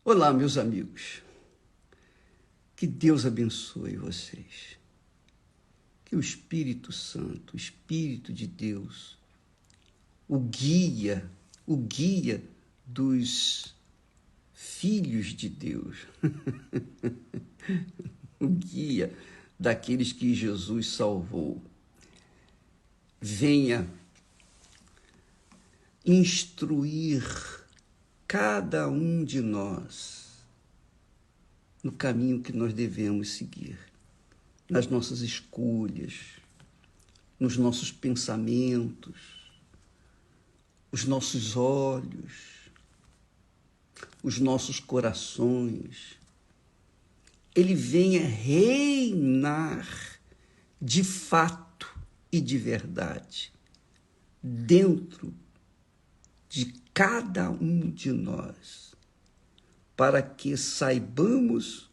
Olá, meus amigos. Que Deus abençoe vocês. Que o Espírito Santo, o Espírito de Deus, o guia dos filhos de Deus, o guia daqueles que Jesus salvou, venha instruir cada um de nós no caminho que nós devemos seguir, nas nossas escolhas, nos nossos pensamentos, os nossos olhos, os nossos corações. Ele venha reinar de fato e de verdade dentro de cada um de nós, para que saibamos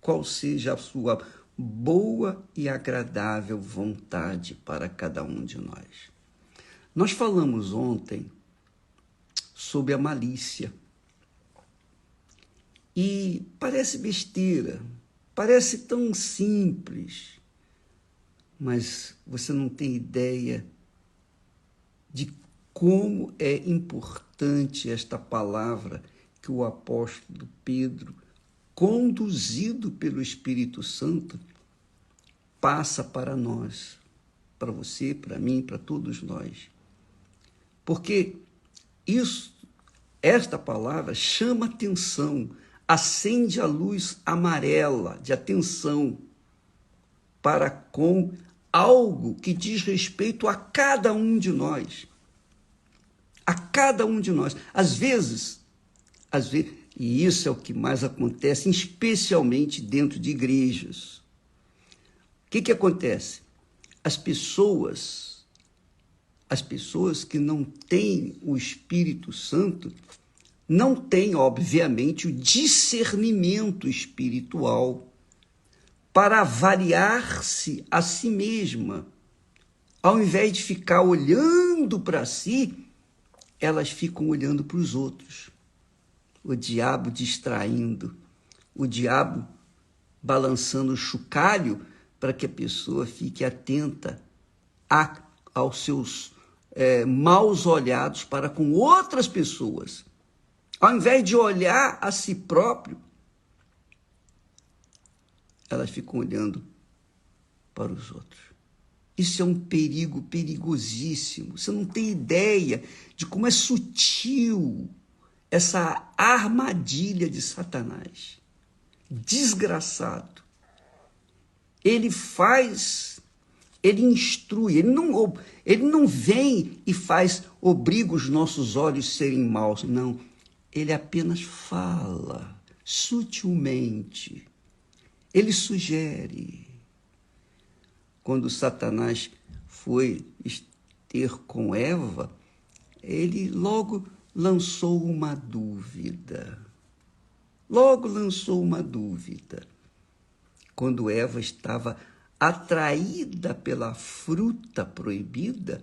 qual seja a sua boa e agradável vontade para cada um de nós. Nós falamos ontem sobre a malícia. E parece besteira, parece tão simples, mas você não tem ideia de como é importante esta palavra que o apóstolo Pedro, conduzido pelo Espírito Santo, passa para nós, para você, para mim, para todos nós. Porque esta palavra chama atenção, acende a luz amarela de atenção para com algo que diz respeito a cada um de nós. A cada um de nós. Às vezes, e isso é o que mais acontece, especialmente dentro de igrejas. O que acontece? As pessoas que não têm o Espírito Santo não têm, obviamente, o discernimento espiritual para avaliar-se a si mesma. Ao invés de ficar olhando para si, elas ficam olhando para os outros. O diabo distraindo, o diabo balançando o chocalho para que a pessoa fique atenta aos seus maus olhados para com outras pessoas. Ao invés de olhar a si próprio, elas ficam olhando para os outros. Isso é um perigo perigosíssimo. Você não tem ideia de como é sutil essa armadilha de Satanás. Desgraçado. Ele instrui, ele não vem e obriga os nossos olhos a serem maus, não. Ele apenas fala sutilmente. Ele sugere. Quando Satanás foi ter com Eva, ele logo lançou uma dúvida. Quando Eva estava atraída pela fruta proibida,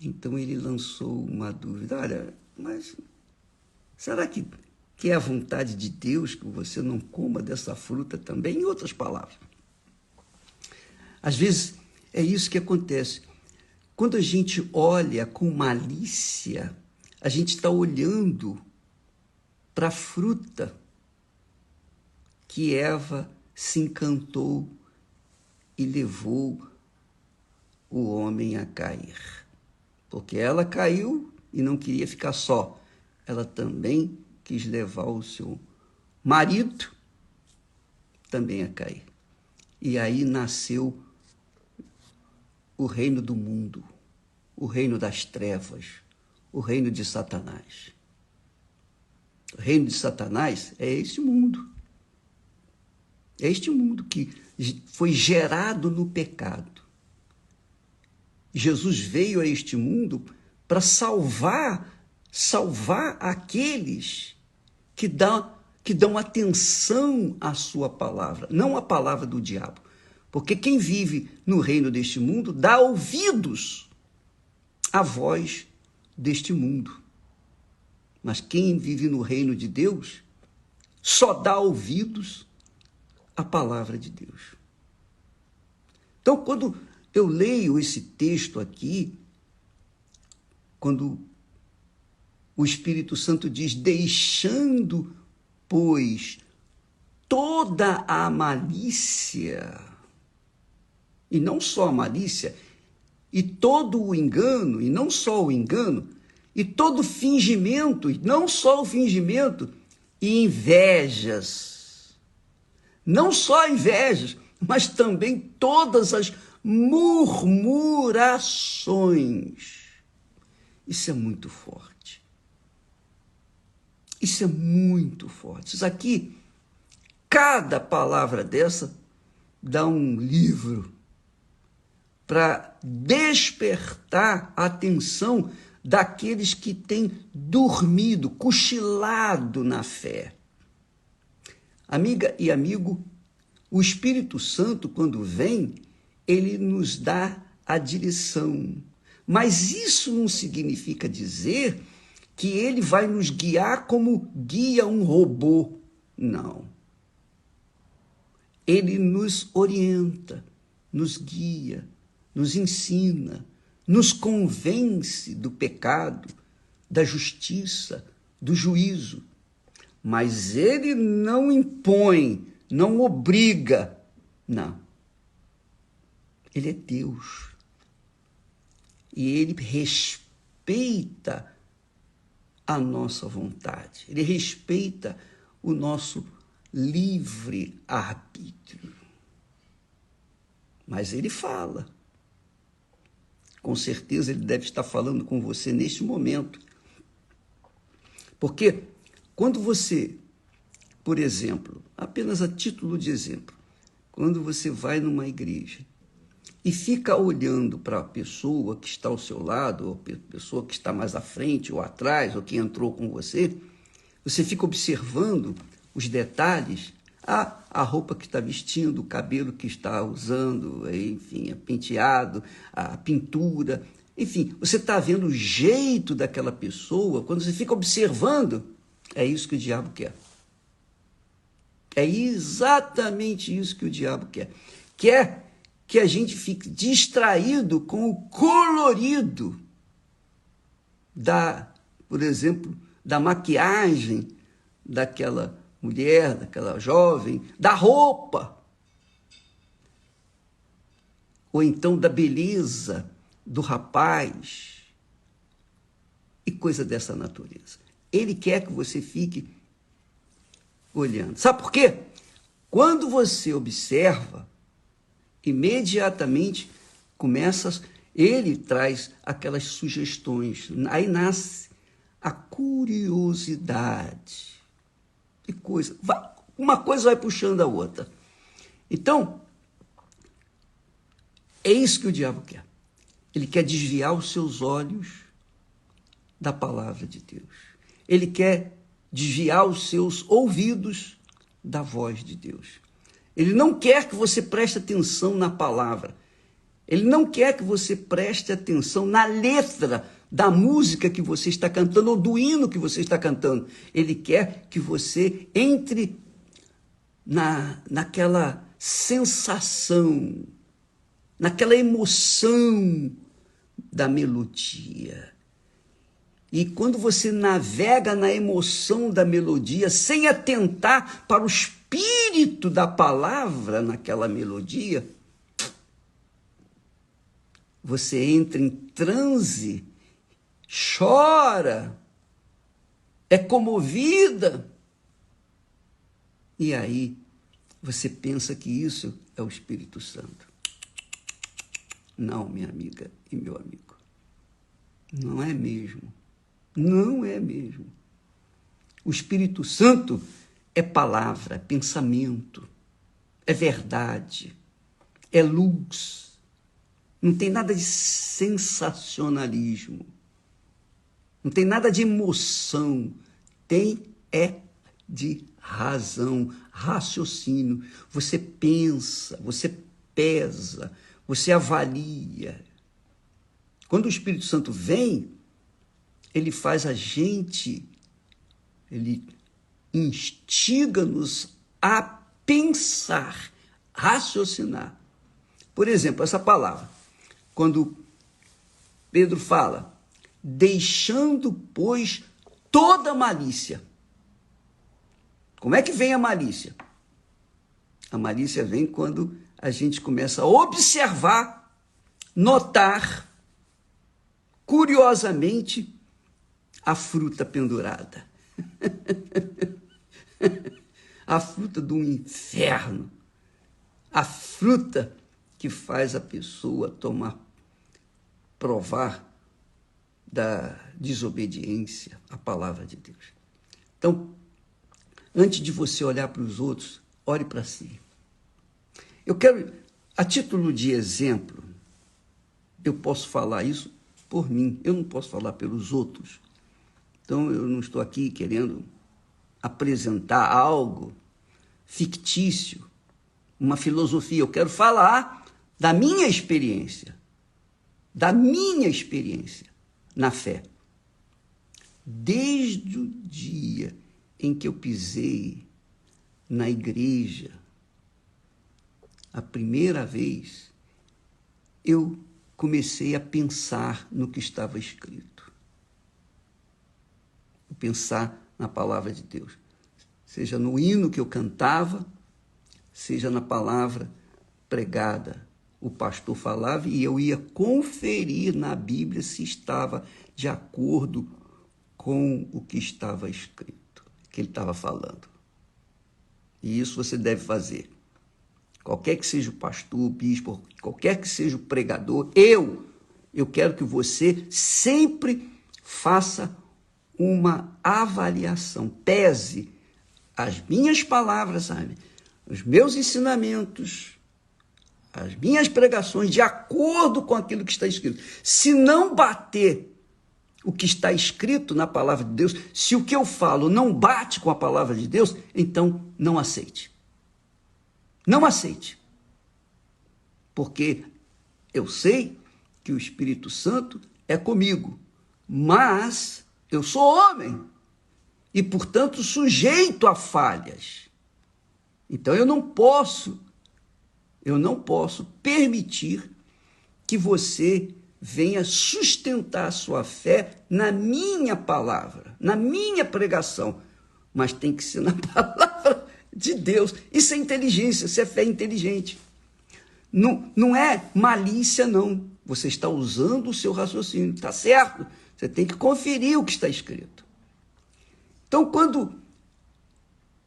então ele lançou uma dúvida. Olha, mas será que é a vontade de Deus que você não coma dessa fruta também? Em outras palavras, às vezes é isso que acontece. Quando a gente olha com malícia, a gente está olhando para a fruta que Eva se encantou e levou o homem a cair. Porque ela caiu e não queria ficar só. Ela também quis levar o seu marido também a cair. E aí nasceu o reino do mundo, o reino das trevas, o reino de Satanás. O reino de Satanás é este mundo. É este mundo que foi gerado no pecado. Jesus veio a este mundo para salvar aqueles que dão atenção à sua palavra, não à palavra do diabo. Porque quem vive no reino deste mundo dá ouvidos à voz deste mundo. Mas quem vive no reino de Deus só dá ouvidos à palavra de Deus. Então, quando eu leio esse texto aqui, quando o Espírito Santo diz, deixando, pois, toda a malícia, e não só a malícia, e todo o engano, e não só o engano, e todo fingimento, e não só o fingimento, e invejas. Não só invejas, mas também todas as murmurações. Isso é muito forte. Isso é muito forte. Isso aqui, cada palavra dessa dá um livro para despertar a atenção daqueles que têm dormido, cochilado na fé. Amiga e amigo, o Espírito Santo, quando vem, ele nos dá a direção. Mas isso não significa dizer que ele vai nos guiar como guia um robô. Não. Ele nos orienta, nos guia, nos ensina, nos convence do pecado, da justiça, do juízo. Mas ele não impõe, não obriga. Não. Ele é Deus. E ele respeita a nossa vontade. Ele respeita o nosso livre-arbítrio. Mas ele fala. Com certeza ele deve estar falando com você neste momento. Porque quando você, por exemplo, apenas a título de exemplo, quando você vai numa igreja e fica olhando para a pessoa que está ao seu lado, ou a pessoa que está mais à frente ou atrás, ou que entrou com você, você fica observando os detalhes, a roupa que está vestindo, o cabelo que está usando, enfim, a penteado, a pintura, enfim, você está vendo o jeito daquela pessoa, quando você fica observando, é isso que o diabo quer. É exatamente isso que o diabo quer. Quer que a gente fique distraído com o colorido por exemplo, da maquiagem daquela mulher, daquela jovem, da roupa, ou então da beleza do rapaz, e coisa dessa natureza. Ele quer que você fique olhando. Sabe por quê? Quando você observa, imediatamente ele traz aquelas sugestões, aí nasce a curiosidade. Que coisa, uma coisa vai puxando a outra. Então, é isso que o diabo quer. Ele quer desviar os seus olhos da palavra de Deus. Ele quer desviar os seus ouvidos da voz de Deus. Ele não quer que você preste atenção na palavra. Ele não quer que você preste atenção na letra da música que você está cantando ou do hino que você está cantando. Ele quer que você entre naquela sensação, naquela emoção da melodia. E quando você navega na emoção da melodia, sem atentar para o espírito da palavra naquela melodia, você entra em transe, chora, é comovida. E aí você pensa que isso é o Espírito Santo. Não, minha amiga e meu amigo. Não é mesmo. Não é mesmo. O Espírito Santo é palavra, é pensamento, é verdade, é luz. Não tem nada de sensacionalismo. Não tem nada de emoção. De razão, raciocínio. Você pensa, você pesa, você avalia. Quando o Espírito Santo vem, ele faz a gente, ele instiga-nos a pensar, raciocinar. Por exemplo, essa palavra, quando Pedro fala, deixando, pois, toda malícia. Como é que vem a malícia? A malícia vem quando a gente começa a observar, notar, curiosamente, a fruta pendurada. A fruta do inferno. A fruta que faz a pessoa provar da desobediência à palavra de Deus. Então, antes de você olhar para os outros, olhe para si. Eu quero, a título de exemplo, eu posso falar isso por mim, eu não posso falar pelos outros. Então, eu não estou aqui querendo apresentar algo fictício, uma filosofia. Eu quero falar da minha experiência na fé. Desde o dia em que eu pisei na igreja, a primeira vez, eu comecei a pensar no que estava escrito. Pensar na palavra de Deus. Seja no hino que eu cantava, seja na palavra pregada. O pastor falava e eu ia conferir na Bíblia se estava de acordo com o que estava escrito, que ele estava falando. E isso você deve fazer. Qualquer que seja o pastor, o bispo, qualquer que seja o pregador, eu quero que você sempre faça uma avaliação, pese as minhas palavras, sabe? Os meus ensinamentos, as minhas pregações, de acordo com aquilo que está escrito. Se não bater o que está escrito na palavra de Deus, se o que eu falo não bate com a palavra de Deus, então não aceite. Não aceite. Porque eu sei que o Espírito Santo é comigo, mas eu sou homem e, portanto, sujeito a falhas. Então, eu não posso permitir que você venha sustentar a sua fé na minha palavra, na minha pregação, mas tem que ser na palavra de Deus. Isso é inteligência, isso é fé inteligente. Não é malícia, não. Você está usando o seu raciocínio, está certo? Você tem que conferir o que está escrito. Então, quando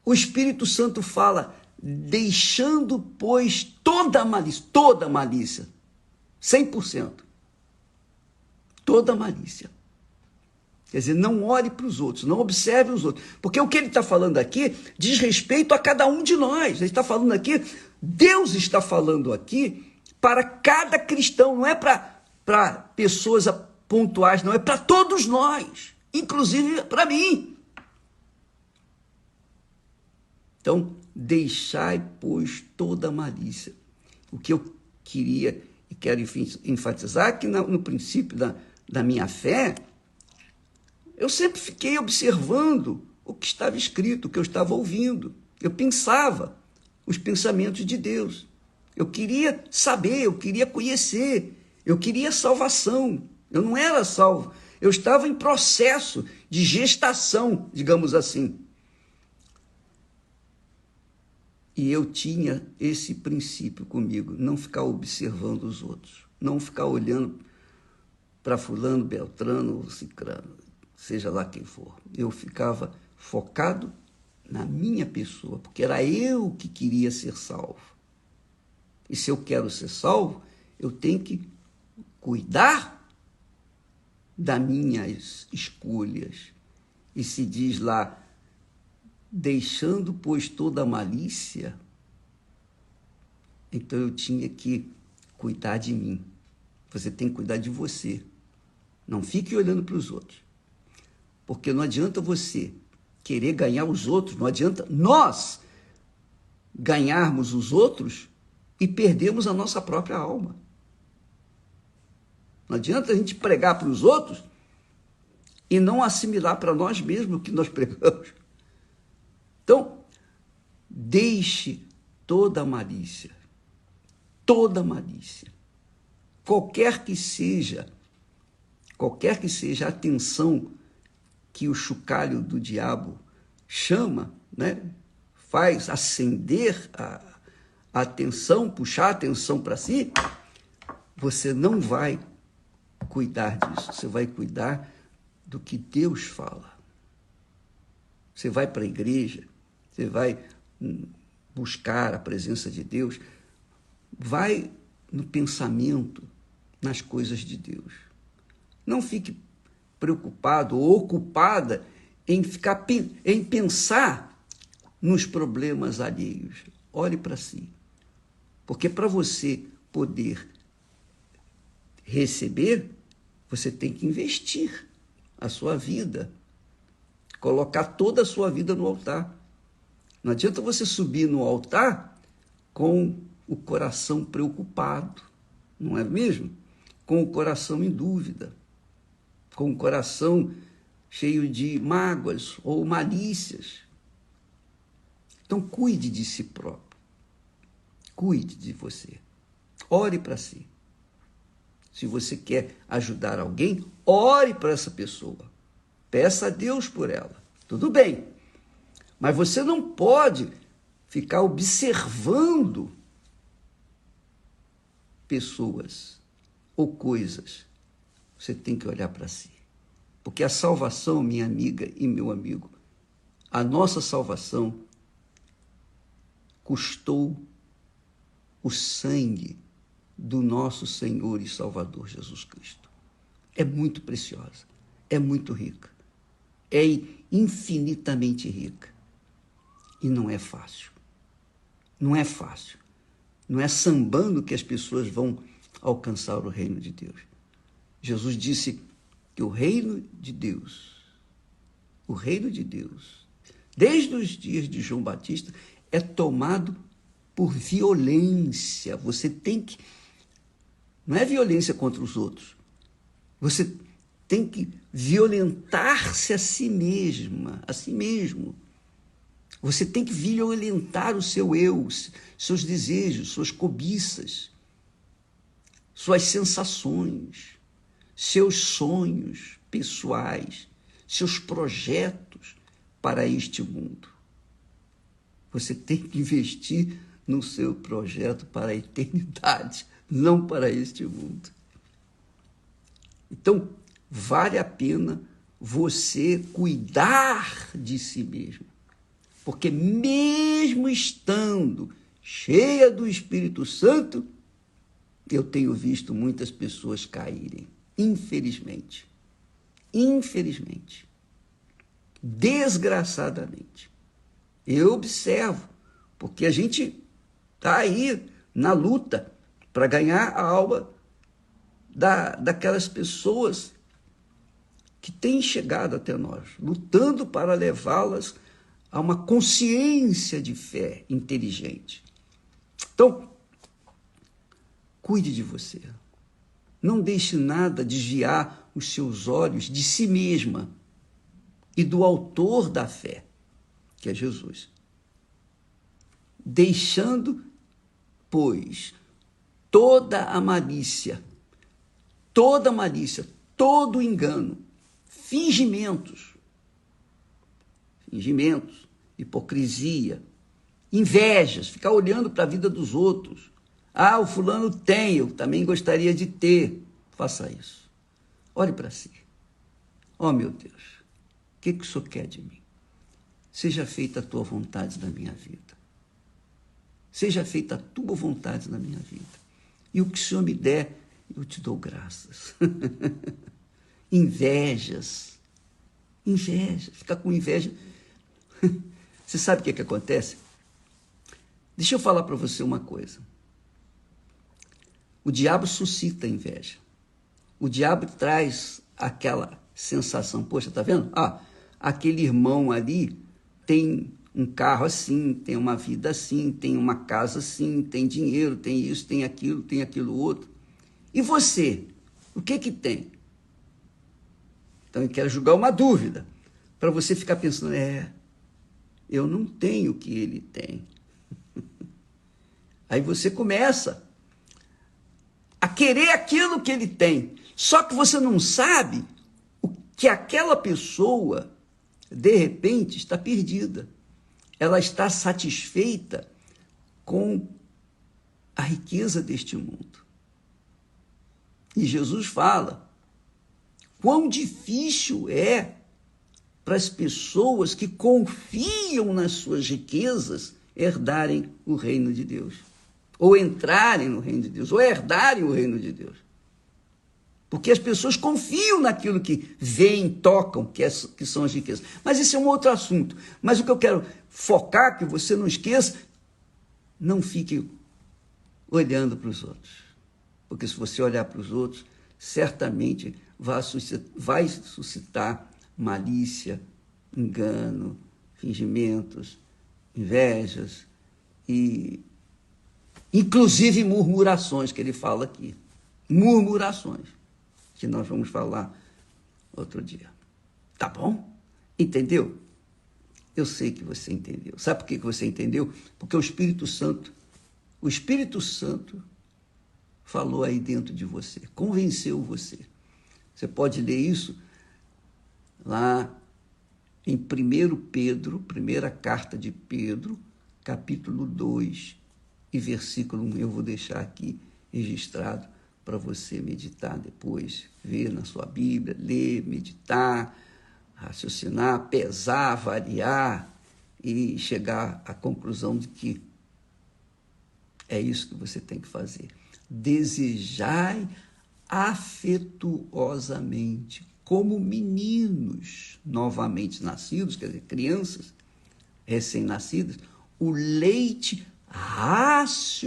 o Espírito Santo fala, deixando, pois, toda malícia, 100%, toda malícia. Quer dizer, não olhe para os outros, não observe os outros. Porque o que ele está falando aqui diz respeito a cada um de nós. Ele está falando aqui, Deus está falando aqui para cada cristão, não é para pessoas pontuais, não, é para todos nós, inclusive para mim. Então, deixai, pois, toda malícia. O que eu queria e quero enfatizar é que no princípio da minha fé, eu sempre fiquei observando o que estava escrito, o que eu estava ouvindo. Eu pensava os pensamentos de Deus. Eu queria saber, eu queria conhecer, eu queria salvação. Eu não era salvo, eu estava em processo de gestação, digamos assim. E eu tinha esse princípio comigo, não ficar observando os outros, não ficar olhando para fulano, beltrano ou cicrano, seja lá quem for. Eu ficava focado na minha pessoa, porque era eu que queria ser salvo. E se eu quero ser salvo, eu tenho que cuidar das minhas escolhas. E se diz lá, deixando, pois, toda a malícia, então eu tinha que cuidar de mim. Você tem que cuidar de você. Não fique olhando para os outros. Porque não adianta você querer ganhar os outros, não adianta nós ganharmos os outros e perdermos a nossa própria alma. Não adianta a gente pregar para os outros e não assimilar para nós mesmos o que nós pregamos. deixe toda malícia, qualquer que seja a atenção que o chocalho do diabo chama, né? Faz acender a atenção, puxar a atenção para si, você não vai cuidar disso, você vai cuidar do que Deus fala. Você vai para a igreja, você vai buscar a presença de Deus, vai no pensamento, nas coisas de Deus. Não fique preocupado ou ocupada em pensar nos problemas alheios. Olhe para si. Porque para você poder receber, você tem que investir a sua vida, colocar toda a sua vida no altar. Não adianta você subir no altar com o coração preocupado, não é mesmo? Com o coração em dúvida, com o coração cheio de mágoas ou malícias. Então, cuide de si próprio, cuide de você, ore para si. Se você quer ajudar alguém, ore para essa pessoa, peça a Deus por ela, tudo bem. Mas você não pode ficar observando pessoas ou coisas. Você tem que olhar para si. Porque a salvação, minha amiga e meu amigo, a nossa salvação custou o sangue do nosso Senhor e Salvador Jesus Cristo. É muito preciosa, é muito rica, é infinitamente rica. E não é fácil. Não é fácil. Não é sambando que as pessoas vão alcançar o reino de Deus. Jesus disse que o reino de Deus, desde os dias de João Batista, é tomado por violência. Você tem que... Não é violência contra os outros. Você tem que violentar-se a si mesma, a si mesmo. Você tem que violentar o seu eu, seus desejos, suas cobiças, suas sensações, seus sonhos pessoais, seus projetos para este mundo. Você tem que investir no seu projeto para a eternidade, não para este mundo. Então, vale a pena você cuidar de si mesmo. Porque mesmo estando cheia do Espírito Santo, eu tenho visto muitas pessoas caírem, infelizmente, desgraçadamente. Eu observo, porque a gente está aí na luta para ganhar a alma daquelas pessoas que têm chegado até nós, lutando para levá-las a uma consciência de fé inteligente. Então, cuide de você. Não deixe nada desviar os seus olhos de si mesma e do autor da fé, que é Jesus. Deixando, pois, toda a malícia, todo engano, fingimentos, hipocrisia, invejas, ficar olhando para a vida dos outros. Ah, o fulano tem, eu também gostaria de ter. Faça isso. Olhe para si. Oh, meu Deus, o que o Senhor quer de mim? Seja feita a tua vontade na minha vida. Seja feita a tua vontade na minha vida. E o que o Senhor me der, eu te dou graças. Invejas, ficar com inveja. Você sabe o que acontece? Deixa eu falar para você uma coisa. O diabo suscita inveja. O diabo traz aquela sensação, poxa, tá vendo? Ah, aquele irmão ali tem um carro assim, tem uma vida assim, tem uma casa assim, tem dinheiro, tem isso, tem aquilo outro. E você? O que tem? Então eu quero julgar uma dúvida, para você ficar pensando, eu não tenho o que ele tem. Aí você começa a querer aquilo que ele tem. Só que você não sabe o que aquela pessoa, de repente, está perdida. Ela está satisfeita com a riqueza deste mundo. E Jesus fala quão difícil é para as pessoas que confiam nas suas riquezas herdarem o reino de Deus, ou entrarem no reino de Deus, ou herdarem o reino de Deus. Porque as pessoas confiam naquilo que veem, tocam, que são as riquezas. Mas esse é um outro assunto. Mas o que eu quero focar, que você não esqueça, não fique olhando para os outros. Porque se você olhar para os outros, certamente vai suscitar malícia, engano, fingimentos, invejas e inclusive murmurações, que ele fala aqui. Murmurações, que nós vamos falar outro dia. Tá bom? Entendeu? Eu sei que você entendeu. Sabe por que você entendeu? Porque o Espírito Santo falou aí dentro de você, convenceu você. Você pode ler isso lá em 1 Pedro, primeira carta de Pedro, capítulo 2 e versículo 1. Eu vou deixar aqui registrado para você meditar depois, ver na sua Bíblia, ler, meditar, raciocinar, pesar, avaliar e chegar à conclusão de que é isso que você tem que fazer. Desejai afetuosamente, como meninos novamente nascidos, quer dizer, crianças recém-nascidas, o leite racional,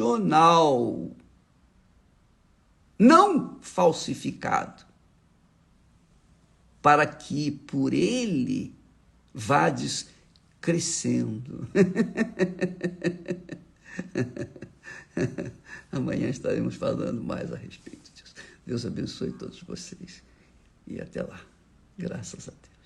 não falsificado, para que por ele vades crescendo. Amanhã estaremos falando mais a respeito disso. Deus abençoe todos vocês. E até lá. Graças a Deus.